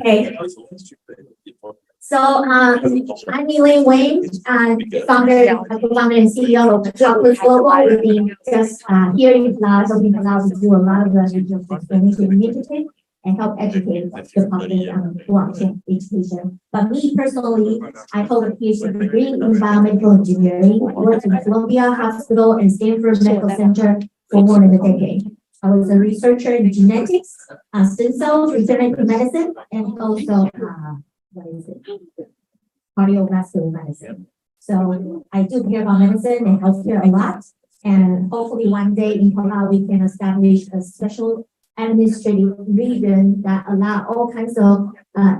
Okay. So, I'm Elaine Wang, co-founder and CEO of Chocolate Global. We've been just here in Palau, helping Palau to do a lot of the regional transformation initiative and help educate the public on blockchain education. But me personally, I hold a PhD degree in biomedical engineering. I worked in Columbia Hospital and Stanford Medical Center for more than a decade. I was a researcher in genetics, stem cells, regenerative medicine, and also cardiovascular medicine. So I do care about medicine and healthcare a lot. And hopefully one day in Palau we can establish a special administrative region that allow all kinds of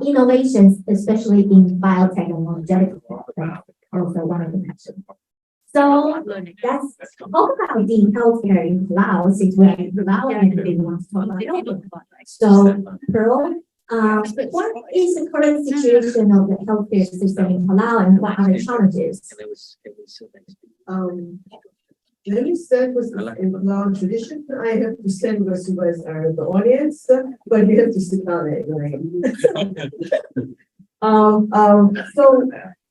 innovations, especially in biotech and longevity. That's also one of the passions. So let's talk about the healthcare in Palau, since we're in Palau and everybody wants to talk about healthcare. So, Pearl, what is the current situation of the healthcare system in Palau and what are the challenges? Let me start with in Palau tradition. I have to stand because you guys are the audience, but you have to sit down anyway. So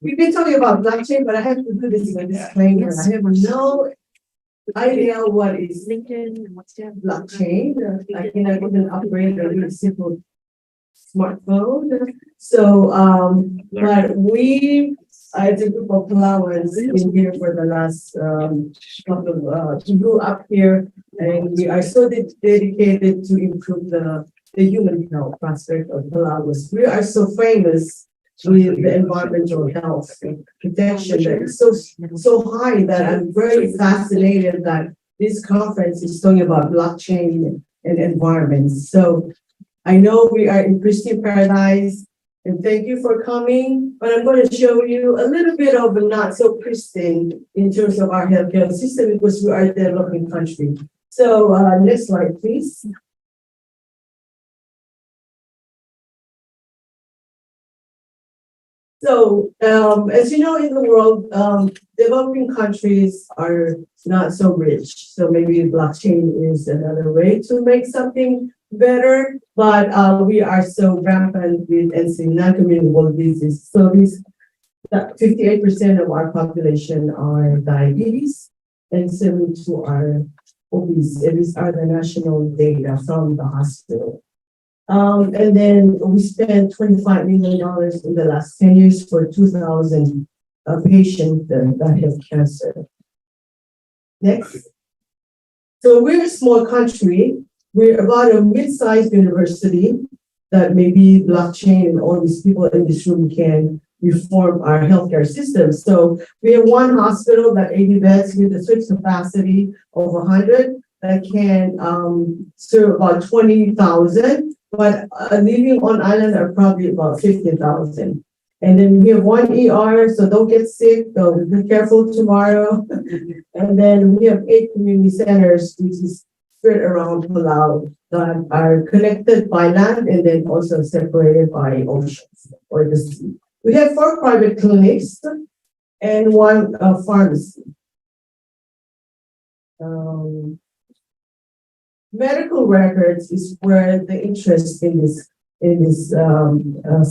we've been talking about blockchain, but I have to do this in a disclaimer. I have no idea what is blockchain. I cannot even operate a really simple smartphone. So, but we, as a group of Palauans, been here for the last couple of, grew up here, and we are so dedicated to improve the human health aspect of Palauans. We are so famous with the environmental health protection that is so high that I'm very fascinated that this conference is talking about blockchain and environment. So I know we are in pristine paradise, and thank you for coming, but I'm going to show you a little bit of a not so pristine in terms of our healthcare system because we are a developing country. So next slide, please. So, as you know, in the world, developing countries are not so rich. So maybe blockchain is another way to make something better, but we are so rampant with non-communicable diseases. So these 58% of our population are diabetes and 72% are obese. And these are the national data from the hospital. And then we spent $25 million in the last 10 years for 2,000 patients that have cancer. Next. So we're a small country. We're about a mid-sized university that maybe blockchain and all these people in this room can reform our healthcare system. So we have one hospital that 80 beds with a switch capacity of 100 that can serve about 20,000. But living on island are probably about 50,000. And then we have one ER, so don't get sick, so be careful tomorrow. And then we have 8 community centers, which is spread around Palau, that are connected by land and then also separated by oceans or the sea. We have 4 private clinics and 1 pharmacy. Medical records is where the interest in this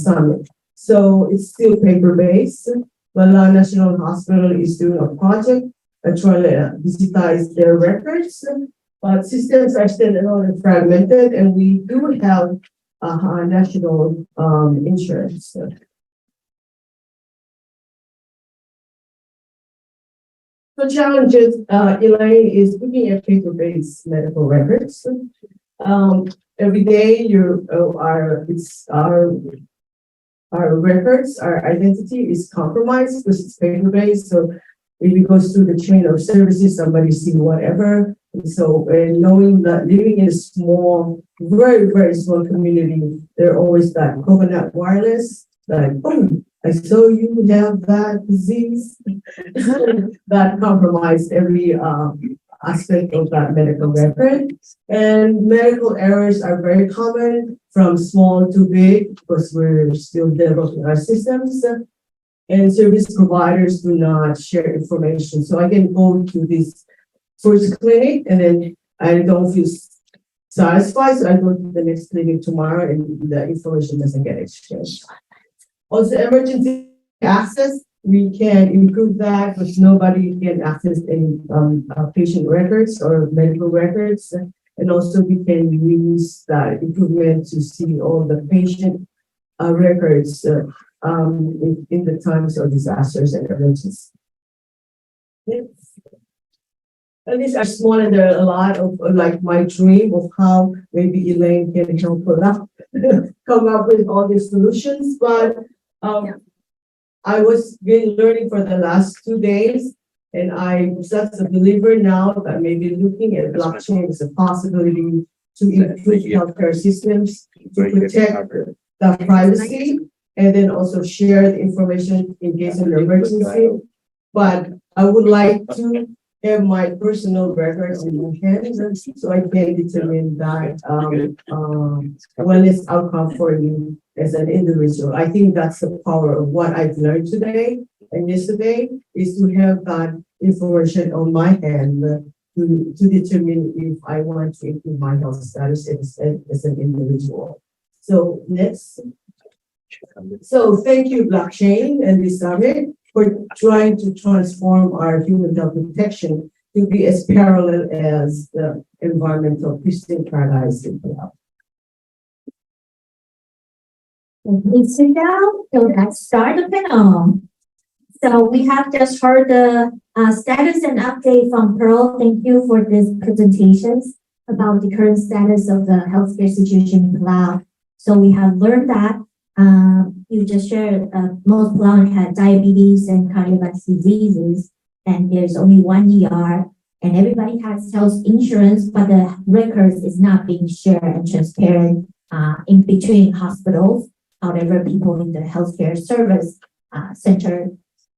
summit. So it's still paper-based. Belau National Hospital is doing a project trying to digitize their records, but systems are still a little fragmented, and we do have national insurance. The challenges, Elaine, is looking at paper-based medical records. Every day, our records, our identity is compromised because it's paper-based. So if it goes through the chain of services, somebody see whatever. And so, knowing that living in a small, very, very small community, there always that coconut wireless, like, oh, I saw you have that disease that compromised every aspect of that medical record. And medical errors are very common from small to big because we're still developing our systems. And service providers do not share information. So I can go to this first clinic and then I don't feel satisfied, so I go to the next clinic tomorrow and the information doesn't get exchanged. Also, emergency access, we can improve that, because nobody can access any patient records or medical records. And also we can use that improvement to see all the patient records in the times of disasters and emergencies. Yes. And these are small, and there are a lot of like my dream of how maybe Elaine can help her out, come up with all these solutions. But I was been learning for the last 2 days, and I'm such a believer now that maybe looking at blockchain is a possibility to improve healthcare systems, to protect the privacy, and then also share the information in case of an emergency. But I would like to have my personal records in my hands, so I can determine that wellness outcome for you as an individual. I think that's the power of what I've learned today and yesterday, is to have that information on my hand to determine if I want to improve my health status as an individual. So next. So thank you, blockchain and this summit, for trying to transform our human health protection to be as parallel as the environmental pristine paradise in Palau. Please sit down. So let's start the panel. So we have just heard the status and update from Pearl. Thank you for these presentations about the current status of the healthcare situation in Palau. So we have learned that you just shared most Palau had diabetes and cardiovascular diseases, and there's only one ER, and everybody has health insurance, but the records is not being shared and transparent in between hospitals. However, people in the healthcare service center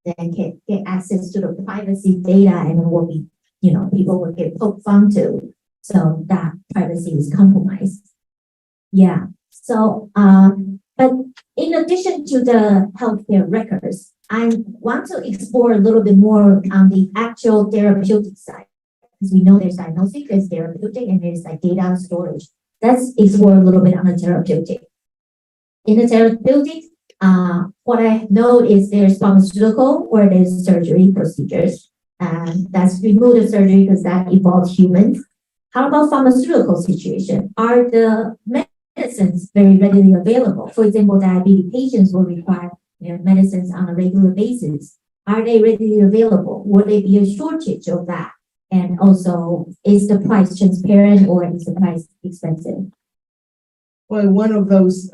then can get access to the privacy data, and it will be, people will get poked fun to. So that privacy is compromised. Yeah. So, but in addition to the healthcare records, I want to explore a little bit more on the actual therapeutic side, because we know there's diagnostic, there's therapeutic, and there's like data storage. Let's explore a little bit on the therapeutic. In the therapeutic, what I know is there's pharmaceutical or there's surgery procedures, and that's remove the surgery because that involves humans. How about pharmaceutical situation? Are the medicines very readily available? For example, diabetes patients will require medicines on a regular basis. Are they readily available? Will there be a shortage of that? And also, is the price transparent or is the price expensive? Well, one of those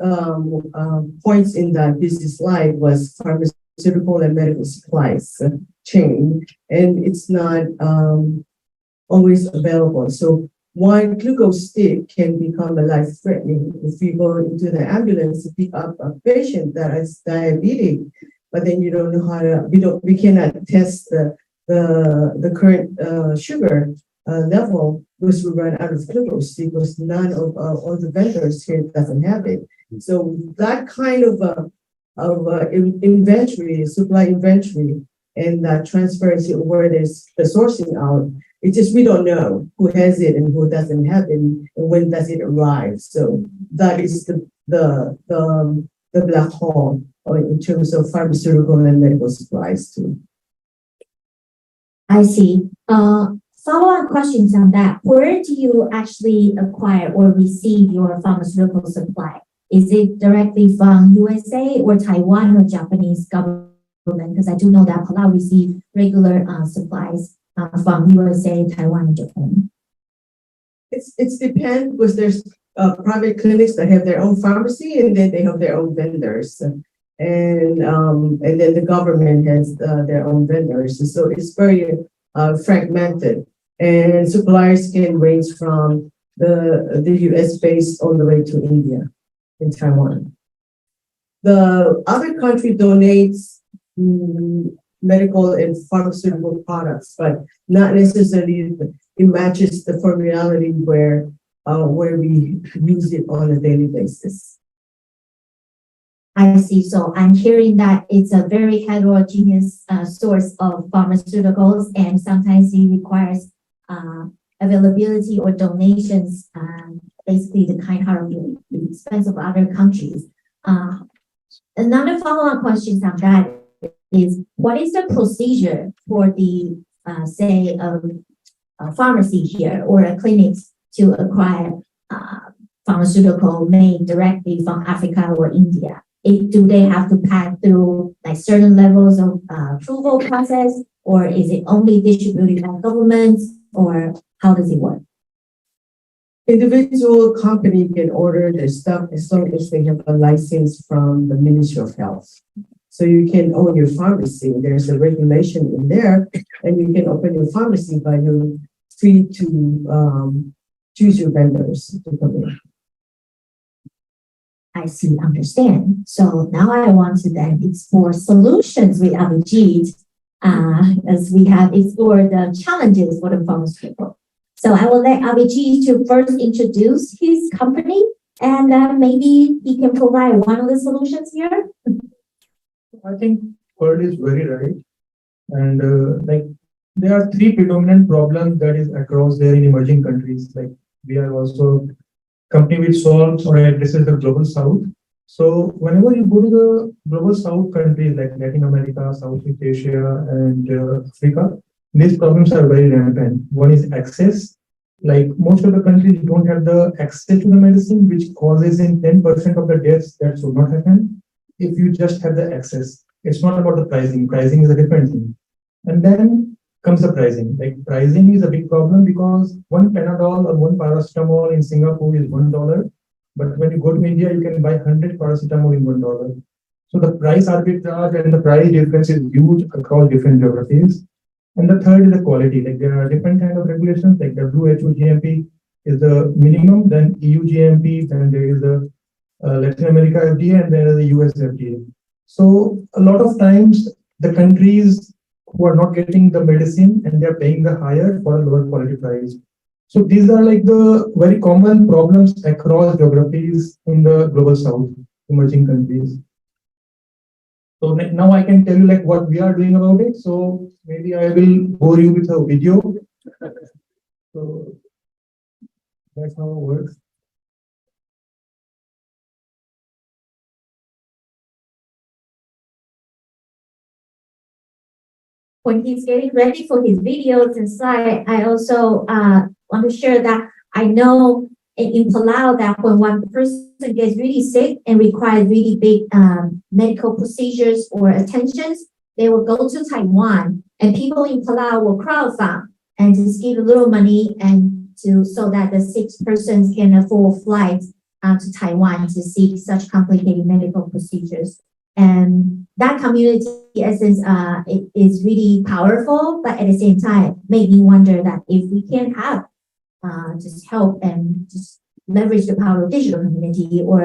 points in that busy slide was pharmaceutical and medical supplies chain, and it's not always available. So one glucose stick can become a life-threatening if you go into the ambulance to pick up a patient that is diabetic, but then you don't know how to. We cannot test the current sugar level because we run out of glucose because none of all the vendors here doesn't have it. So that kind of inventory, supply inventory, and that transparency of where there's the sourcing out, it's just we don't know who has it and who doesn't have it and when does it arrive. So that is the black hole in terms of pharmaceutical and medical supplies too. I see. Follow-up questions on that. Where do you actually acquire or receive your pharmaceutical supply? Is it directly from USA or Taiwan or Japanese government? Because I do know that Palau receive regular supplies from USA, Taiwan, and Japan. It's depend because there's private clinics that have their own pharmacy and then they have their own vendors. And then the government has their own vendors. So it's very fragmented. And suppliers can range from the US base all the way to India and Taiwan. The other country donates medical and pharmaceutical products, but not necessarily it matches the formality where we use it on a daily basis. I see. So I'm hearing that it's a very heterogeneous source of pharmaceuticals, and sometimes it requires availability or donations, basically the kind heart at the expense of other countries. Another follow-up question on that is, what is the procedure for the, say, a pharmacy here or a clinic to acquire pharmaceutical made directly from Africa or India? Do they have to pass through like certain levels of approval process, or is it only distributed by governments, or how does it work? Individual company can order their stuff as long as they have a license from the Ministry of Health. So you can own your pharmacy. There's a regulation in there, and you can open your pharmacy, but you're free to choose your vendors to come in. I see, understand. So now I want to then explore solutions with Avijeet, as we have explored the challenges for the pharmaceutical. So I will let Avijeet to first introduce his company, and maybe he can provide one of the solutions here. I think Pearl is very right. And like there are three predominant problems that is across there in emerging countries. Like we are also company which solves or addresses the global south. So whenever you go to the global south countries like Latin America, Southeast Asia, and Africa, these problems are very rampant. One is access. Like most of the countries don't have the access to the medicine, which causes in 10% of the deaths that should not happen if you just have the access. It's not about the pricing. Pricing is a different thing. And then comes the pricing. Like pricing is a big problem because one Panadol or one paracetamol in Singapore is $1, but when you go to India, you can buy 100 paracetamol in $1. So the price arbitrage and the price difference is huge across different geographies. And the third is the quality. Like there are different kind of regulations. Like WHO GMP is the minimum, then EU GMP, then there is the Latin America FDA, and there is the US FDA. So a lot of times the countries who are not getting the medicine and they're paying the higher for a lower quality price. So these are like the very common problems across geographies in the global south, emerging countries. So now I can tell you like what we are doing about it. So maybe I will bore you with a video. So that's how it works. When he's getting ready for his videos and slide, I also want to share that I know in Palau that when one person gets really sick and requires really big medical procedures or attentions, they will go to Taiwan, and people in Palau will crowdfund and just give a little money and so that the sick persons can afford flights to Taiwan to seek such complicated medical procedures. And that community essence it is really powerful, but at the same time made me wonder that if we can have just help and just leverage the power of digital community or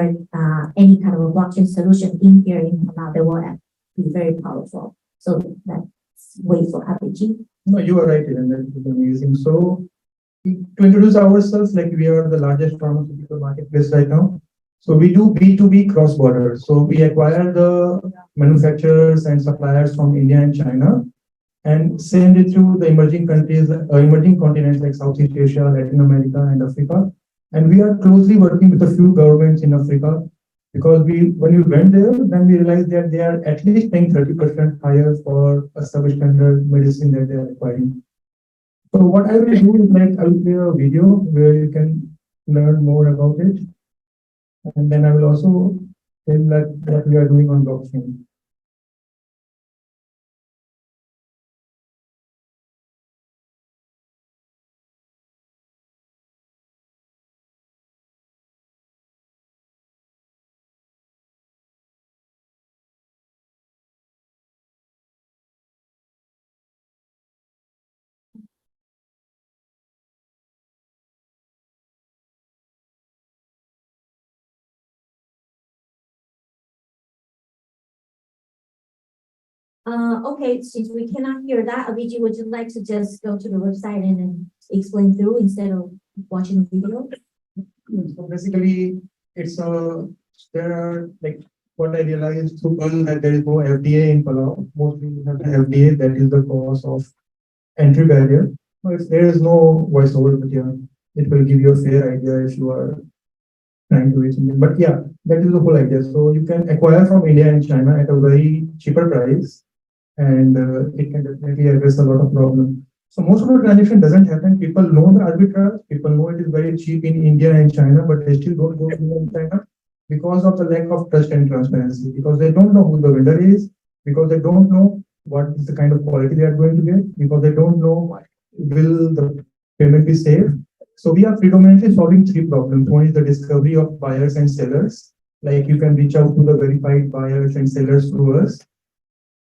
any kind of a blockchain solution in here in Palau, that will be very powerful. So that's way for Avijeet. No, you are right, and that is amazing. So to introduce ourselves, like we are the largest pharmaceutical marketplace right now. So we do B2B cross-border. So we acquire the manufacturers and suppliers from India and China and send it to the emerging countries, emerging continents like Southeast Asia, Latin America, and Africa. And we are closely working with a few governments in Africa because when we went there, then we realized that they are at least paying 30% higher for a substandard medicine that they are acquiring. So what I will do is like I will play a video where you can learn more about it. And then I will also tell that what we are doing on blockchain. Okay, since we cannot hear that, Avijeet, would you like to just go to the website and then explain through instead of watching the video? So basically, there are like what I realized through Palau that there is no FDA in Palau. Mostly you have the FDA, that is the cause of entry barrier. If there is no voiceover, but yeah, it will give you a fair idea if you are trying to reach India. But yeah, that is the whole idea. So you can acquire from India and China at a very cheaper price, and it can definitely address a lot of problems. So most of the transaction doesn't happen. People know the arbitrage. People know it is very cheap in India and China, but they still don't go to India and China because of the lack of trust and transparency. Because they don't know who the vendor is. Because they don't know what is the kind of quality they are going to get. Because they don't know will the payment be safe. So we are predominantly solving three problems. One is the discovery of buyers and sellers. Like you can reach out to the verified buyers and sellers through us.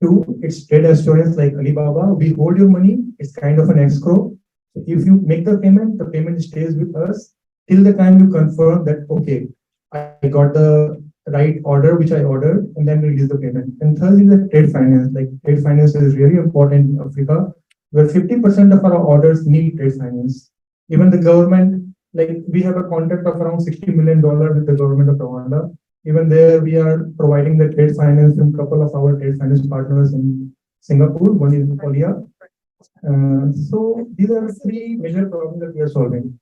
Two, it's trade assurance like Alibaba. We hold your money. It's kind of an escrow. So if you make the payment stays with us till the time you confirm that, okay, I got the right order which I ordered, and then release the payment. And third is the trade finance. Like trade finance is really important in Africa, where 50% of our orders need trade finance. Even the government, like we have a contract of around $60 million with the government of Rwanda. Even there, we are providing the trade finance from a couple of our trade finance partners in Singapore. One is Korea. So these are the three major problems that we are solving.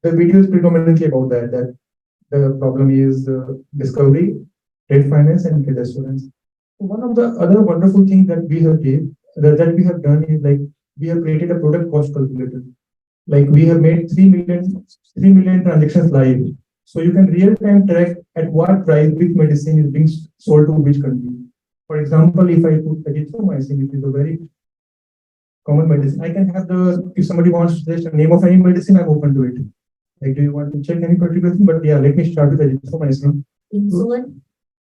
The video is predominantly about that. That the problem is discovery, trade finance, and trade assurance. One of the other wonderful things that that we have done is like we have created a product cost calculator. Like we have made 3 million transactions live. So you can real time track at what price which medicine is being sold to which country. For example, if I put azithromycin, which is a very common medicine, I can have if somebody wants to suggest the name of any medicine, I'm open to it. Like, do you want to check any particular thing? But yeah, let me start with azithromycin. Insulin.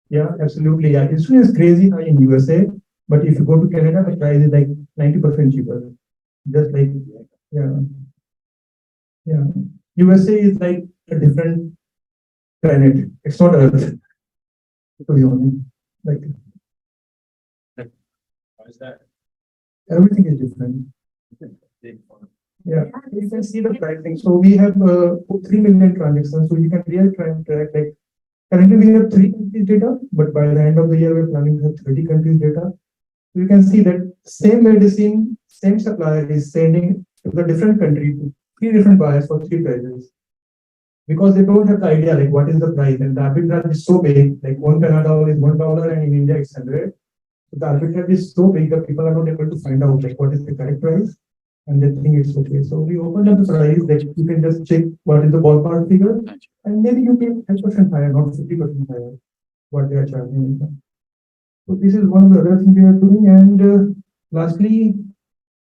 Yeah, absolutely. Yeah, insulin is crazy high in USA, but if you go to Canada, the price is like 90% cheaper. Just like, yeah. Yeah. USA is like a different planet. It's not Earth, to be honest. Like Why is that? everything is different. Yeah, you can see the pricing. So we have 3 million transactions. So you can real time track. Like currently we have 3 countries data, but by the end of the year we're planning to have 30 countries data. So you can see that same medicine, same supplier is sending to the different country to 3 different buyers for 3 prices. Because they don't have the idea like what is the price, and the arbitrage is so big. Like one Panadol is $1 and in India it's 100. So the arbitrage is so big that people are not able to find out like what is the correct price, and they think it's okay. So we open up the price that you can just check what is the ballpark figure, and maybe you pay 10% higher, not 50% higher, what they are charging. So this is one of the other things we are doing. And lastly,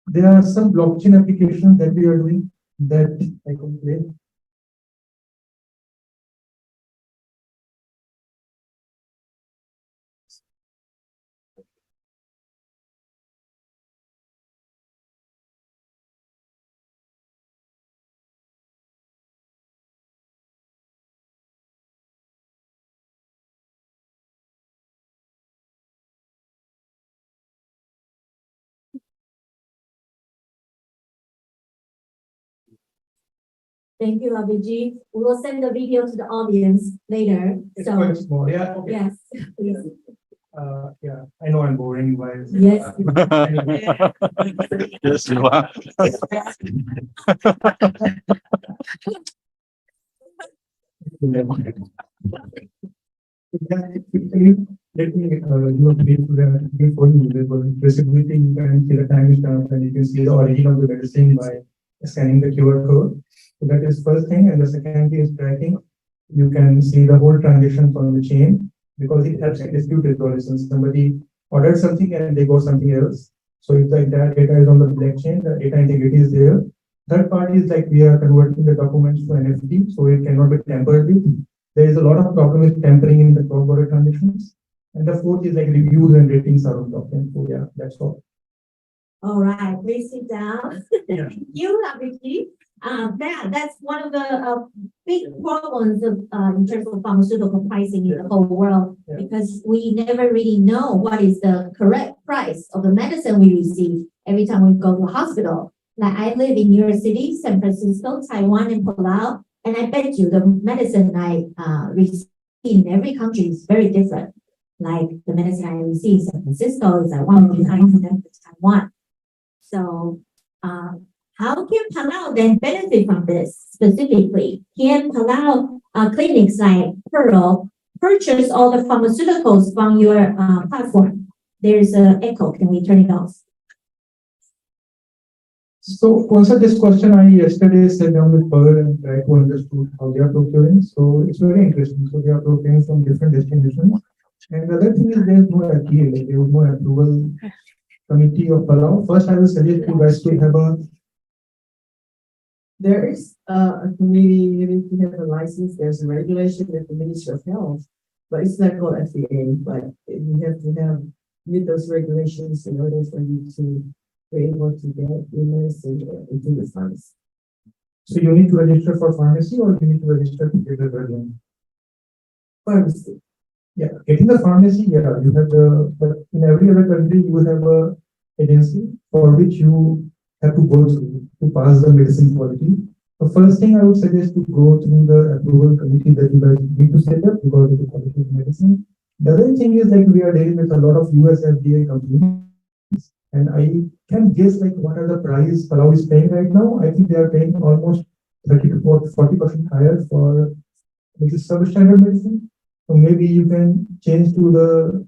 there are some blockchain applications that we are doing that I can play. Thank you, Avijeet. We will send the video to the audience later. It's So, quite small. Yeah. Okay. yes, please. Yeah. I know I'm boring. Why? Yes. Yes, you are. Let me do a brief before you traceability. You can see the timestamp and you can see the origin of the medicine by scanning the QR code. So that is first thing, and the second thing is tracking. You can see the whole transaction on the chain because it helps in dispute resolution. Somebody ordered something and they got something else. So if the entire data is on the blockchain, the data integrity is there. Third part is like we are converting the documents to NFT, so it cannot be tampered with. There is a lot of problem with tampering in the cross-border transactions. And the fourth is like reviews and ratings are on blockchain. So yeah, that's all. All right, please sit down. Yeah. Thank you, Avijeet. That's one of the big problems of, in terms of pharmaceutical pricing in the whole world, Yeah. because we never really know what is the correct price of the medicine we receive every time we go to hospital. Like I live in New York City, San Francisco, Taiwan, and Palau, and I bet you the medicine I receive in every country is very different. Like the medicine I receive in San Francisco is like 1 million times than Taiwan. So how can Palau then benefit from this specifically? Can Palau clinics like Pearl purchase all the pharmaceuticals from your platform? There's an echo. Can we turn it off? So to answer this question, I yesterday sat down with Pearl and tried to understand how they are procuring. So it's very interesting. So they are procuring from different destinations. And the other thing is there's no FDA, like there was no approval committee of Palau. First, I will suggest you guys to have a There is a committee, you need to have a license, there's a regulation with the Ministry of Health, but it's not called FDA, but you have to meet those regulations in order for you to be able to get your medicine into the pharmacy. so you need to register for pharmacy or you need to register to get the drug in? Pharmacy. Yeah, getting the pharmacy, yeah, you have but in every other country, you will have a agency for which you have to go through to pass the medicine quality. The first thing I would suggest to go through the approval committee that you guys need to set up because of the quality of medicine. The other thing is that we are dealing with a lot of US FDA companies. And I can guess like what are the price Palau is paying right now. I think they are paying almost 30 to 40% higher for which is substandard medicine. So maybe you can change to the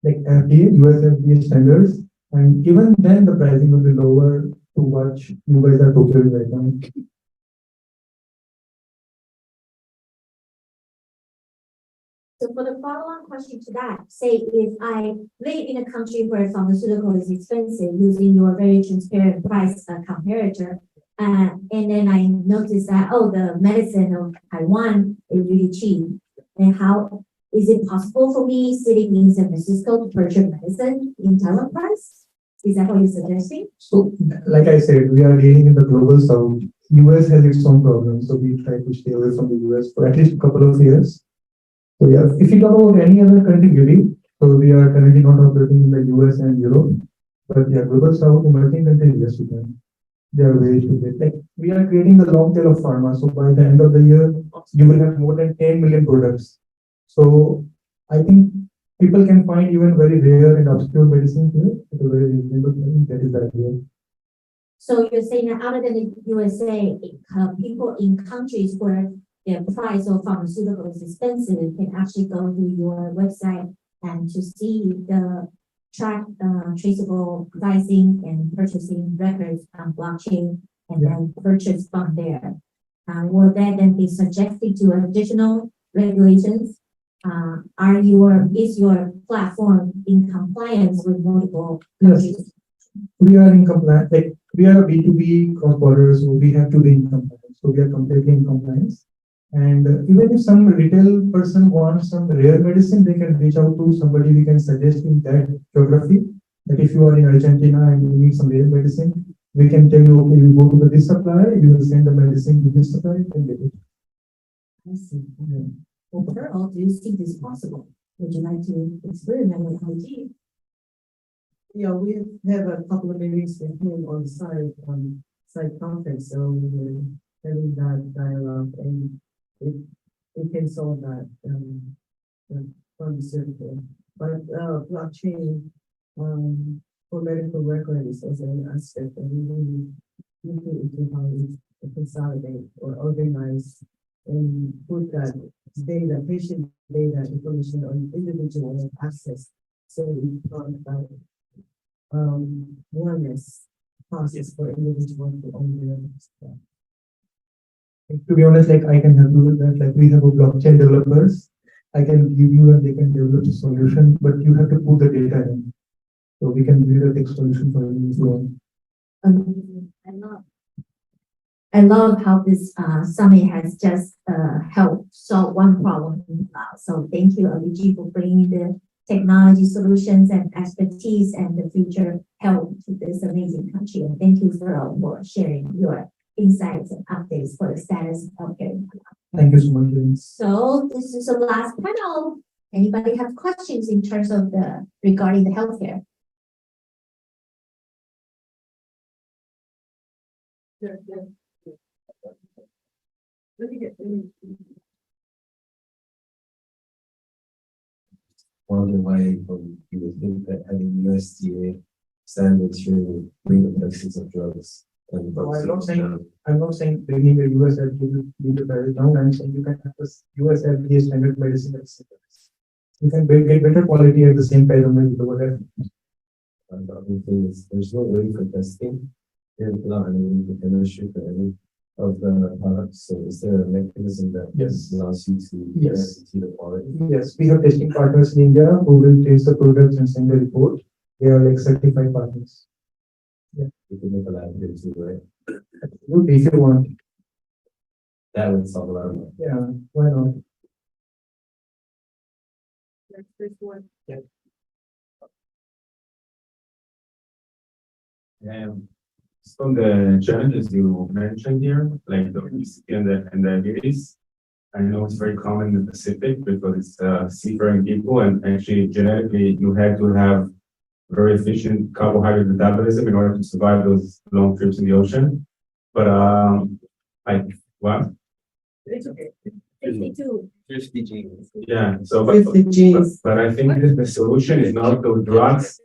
like FDA, US FDA standards, and even then the pricing will be lower to what you guys are procuring right now. So for the follow-on question to that, say if I live in a country where pharmaceutical is expensive using your very transparent price comparator, and then I notice that, oh, the medicine of Taiwan is really cheap. And how is it possible for me sitting in San Francisco to purchase medicine in Taiwan price? Is that what you're suggesting? So, like I said, we are dealing in the global south. US has its own problems, so we try to stay away from the US for at least a couple of years. So yeah, if you talk about any other country, really, so we are currently not operating in the US and Europe, but yeah, global south emerging countries, yes, we can. There are ways to get like we are creating the long tail of pharma. So by the end of the year, you will have more than 10 million products. So I think people can find even very rare and obscure medicines here at a very reasonable price. That is the idea. So you're saying that other than the USA, people in countries where the price of pharmaceuticals is expensive can actually go to your website and to see the traceable pricing and purchasing records on blockchain and then purchase from there. Will that then be subjected to additional regulations? Is your platform in compliance with multiple countries? We are in compliance, like we are a B2B cross border, so we have to be in compliance. So we are completely in compliance. And even if some retail person wants some rare medicine, they can reach out to somebody we can suggest in that geography. That if you are in Argentina and you need some rare medicine, we can tell you, okay, you go to this supplier, you will send the medicine to this supplier, you can get it. I see. Well, Pearl, do you see this possible? Would you like to experiment with IG? Yeah, we have a couple of meetings with him on site conference, so we're having that dialogue and it can solve that, pharmaceutical. But, blockchain, for medical records as an aspect that we really look into how we consolidate or organize and put that data, patient data information on individual access. So we talk about awareness process for individuals to own their stuff. To be honest, like I can help you with that. Like we have a blockchain developers. I can give you and they can develop a solution, but you have to put the data in. So we can build a tech solution for you if you want. I love how this summit has just helped solve one problem in Palau. So thank you, Avijeet, for bringing the technology solutions and expertise and the future help to this amazing country. And thank you for sharing your insights and updates for the status of healthcare in Palau. Thank you so much, Elaine. So this is the last panel. Anybody have questions in terms of regarding the healthcare? Wonder why you would think that having USDA standards really bring the prices of drugs And No, I'm not saying bringing the US FDA to carry it down. I'm saying you can have this US FDA standard medicine at the you can get better quality at the same price on the whatever. And the other thing is, there's no way for testing in Palau and the chemistry for any of the products. So is there a mechanism that Yes. allows you to Yes. guarantee the quality? Yes, we have testing partners in India who will taste the products and send the report. They are like certified partners. You could make a lab here too, right? If you want, That would solve a lot of money. yeah, why not? From the challenges you mentioned here, like the obesity and the diabetes, I know it's very common in the Pacific because it's seafaring people, and actually genetically you had to have very efficient carbohydrate metabolism in order to survive those long trips in the ocean. But like what? It's okay. 52. 50 genes. Yeah. So With the genes. but I think that the solution is not those drugs.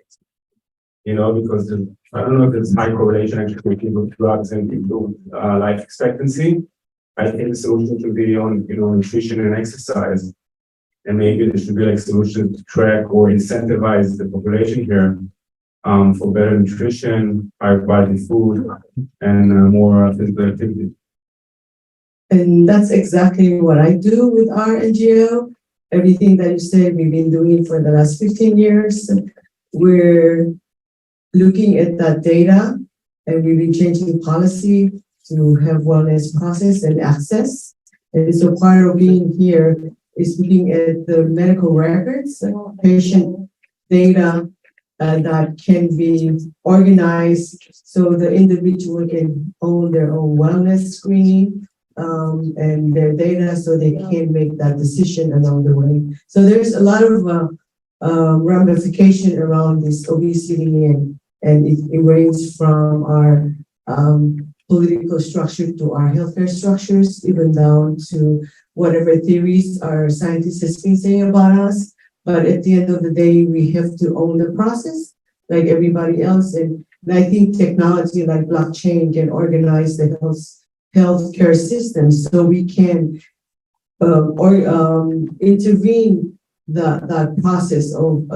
You know, because I don't know if there's high correlation actually with people with drugs and people life expectancy. I think the solution should be on, nutrition and exercise. And maybe there should be like solutions to track or incentivize the population here for better nutrition, higher quality food, and more physical activity. And that's exactly what I do with our NGO. Everything that you said, we've been doing for the last 15 years. We're looking at that data, and we've been changing policy to have wellness process and access. And so part of being here is looking at the medical records, patient data that can be organized so the individual can own their own wellness screening and their data so they can make that decision along the way. So there's a lot of ramification around this obesity, and it ranges from our political structure to our healthcare structures, even down to whatever theories our scientists have been saying about us. But at the end of the day, we have to own the process like everybody else. And I think technology like blockchain can organize the healthcare system so we can intervene that process of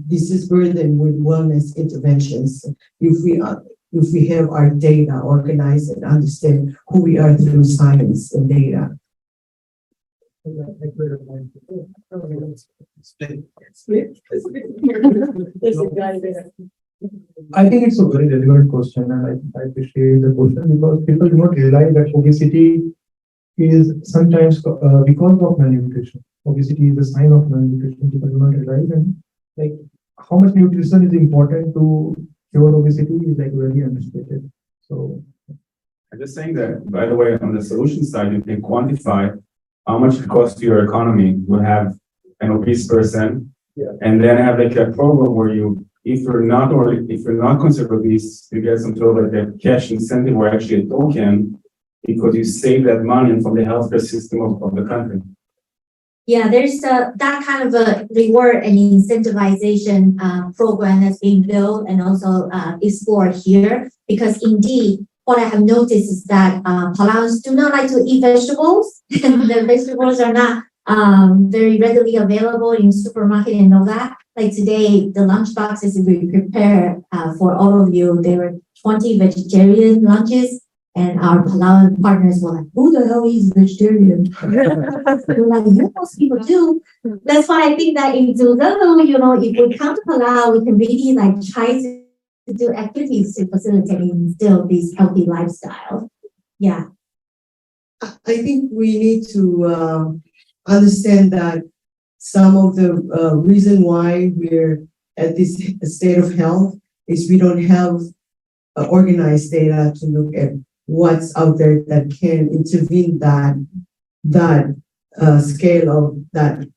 disease burden with wellness interventions if we have our data organized and understand who we are through science and data. I think it's a very relevant question, and I appreciate the question because people do not realize that obesity is sometimes because of malnutrition. Obesity is a sign of malnutrition. People do not realize, and like how much nutrition is important to cure obesity is like very understated. So I'm just saying that, by the way, on the solution side, you can quantify how much it costs to your economy to have an obese person, and then have like a program where if you're not considered obese, you get some sort of like a cash incentive or actually a token because you save that money from the healthcare system of the country. Yeah, there's that kind of a reward and incentivization program that's being built and also explored here. Because indeed, what I have noticed is that Palauans do not like to eat vegetables, and the vegetables are not very readily available in supermarket and all that. Like today, the lunch boxes we prepare for all of you, there were 20 vegetarian lunches. And our Palauan partners were like, who the hell is vegetarian? We're like, yeah, most people do. That's why I think that in Zulu, if we come to Palau, we can really like try to do activities to facilitate and instill these healthy lifestyle. Yeah. I think we need to understand that some of the reason why we're at this state of health is we don't have organized data to look at what's out there that can intervene that scale of that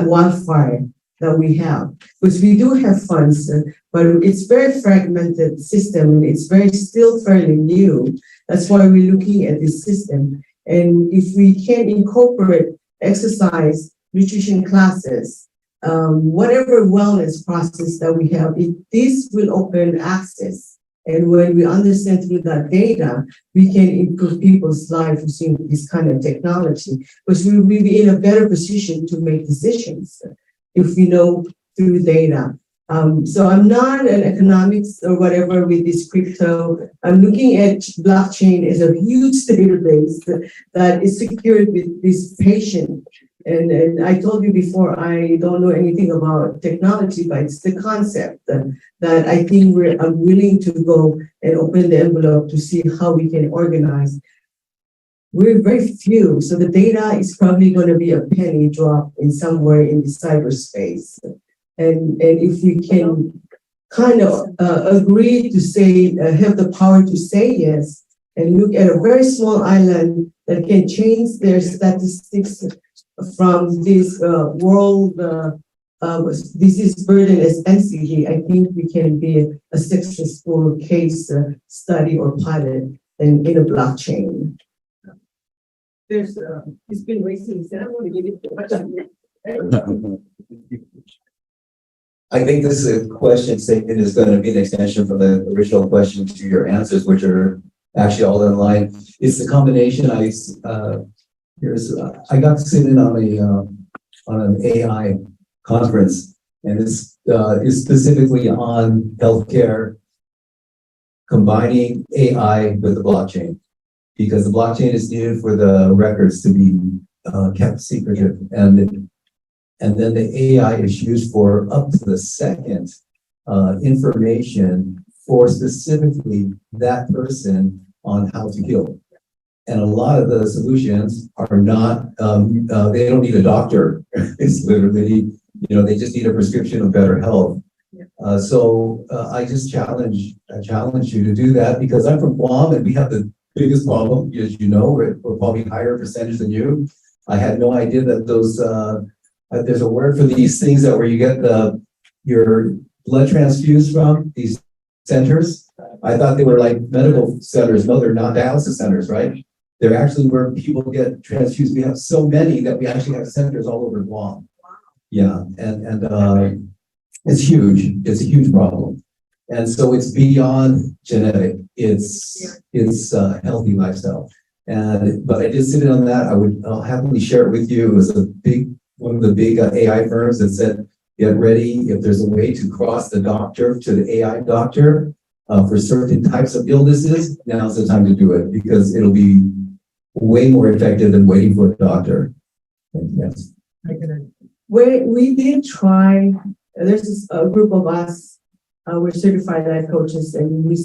wildfire that we have. Because we do have funds, but it's very fragmented system and it's still fairly new. That's why we're looking at this system. And if we can incorporate exercise, nutrition classes, whatever wellness process that we have, this will open access And when we understand through that data, we can improve people's lives using this kind of technology, because we will be in a better position to make decisions if we know through data. So I'm not an economics or whatever with this crypto. I'm looking at blockchain as a huge database that is secured with this patient. And I told you before, I don't know anything about technology, but it's the concept that I think I'm willing to go and open the envelope to see how we can organize. We're very few, so the data is probably going to be a penny drop in somewhere in the cyberspace. And if we can kind of agree to say, have the power to say yes, and look at a very small island that can change their statistics from this world disease burden as NCD, I think we can be a successful case study or pilot in a blockchain. There's, it's been racing, so I don't want to give it too much. I think this is a question statement is going to be an extension from the original question to your answers, which are actually all in line. It's the combination. I got to sit in on an AI conference, and this is specifically on healthcare, combining AI with the blockchain, because the blockchain is needed for the records to be kept secretive, and then the AI is used for up to the second information for specifically that person on how to heal. And a lot of the solutions are not, they don't need a doctor. It's literally, they just need a prescription of better health. So I just challenge you to do that, because I'm from Guam and we have the biggest problem, as you know, we're probably higher percentage than you. I had no idea that those, there's a word for these things that where you get your blood transfused from, these centers. I thought they were like medical centers. No, they're not dialysis centers, right? They're actually where people get transfused. We have so many that we actually have centers all over Guam. Yeah, and it's huge. It's a huge problem. And so it's beyond genetic. It's a healthy lifestyle. But I did sit in on that. I'll happily share it with you. It was one of the big AI firms that said, get ready if there's a way to cross the doctor to the AI doctor for certain types of illnesses. Now's the time to do it, because it'll be way more effective than waiting for a doctor. Yes. We did try, there's a group of us, we're certified life coaches, and we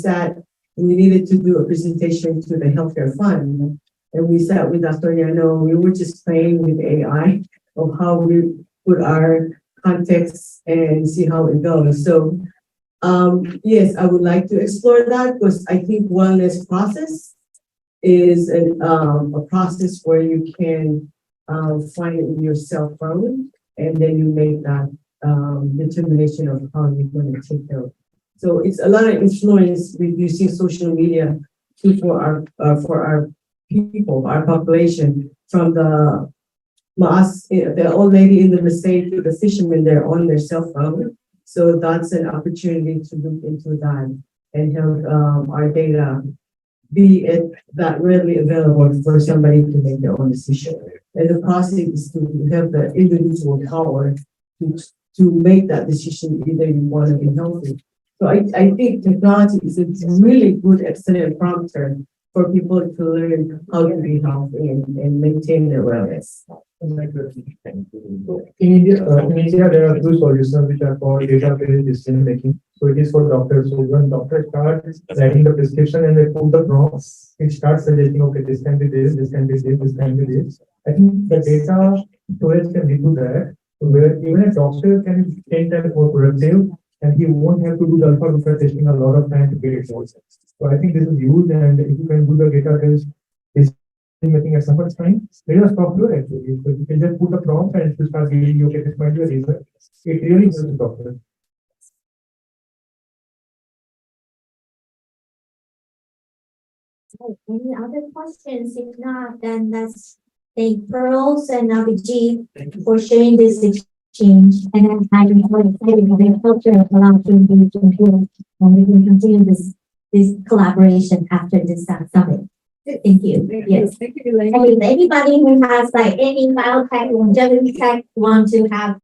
needed to do a presentation to the healthcare fund. And we sat with Dr. Yano, we were just playing with AI of how we put our context and see how it goes. So, yes, I would like to explore that, because I think wellness process is a process where you can find it in your cell phone, and then you make that determination of how you're going to take care of it. So it's a lot of influence with using social media too for our people, our population, from the old lady in the Marseille to the fishermen, they're on their cell phone. So that's an opportunity to look into that and have our data be that readily available for somebody to make their own decision. And the process is to have the individual power to make that decision, either you want to be healthy. So I think technology is a really good, excellent prompter for people to learn how to be healthy and maintain their wellness. In India, there are two solutions which are called data-based decision making. So it is for doctors. So when doctors start writing the prescription and they put the prompts, it starts suggesting, okay, this can be this, this can be this, this can be this. I think the data storage can lead to that, where even a doctor can take that more productive, and he won't have to do the alpha beta testing a lot of time to get it results. So I think this is huge, and if you can do the data-based making at some point time, there is a software actually. So you can just put a prompt and it will start giving you, okay, this might be a result. It really helps the doctor. Any other questions? If not, then let's thank Pearls and Avijeet for sharing this exchange. And I'm very excited about the culture of Palau to engage in here, and we can continue this this collaboration after this summit. Thank you. Yes. Thank you, Elaine. And if anybody who has like any biotech longevity tech want to have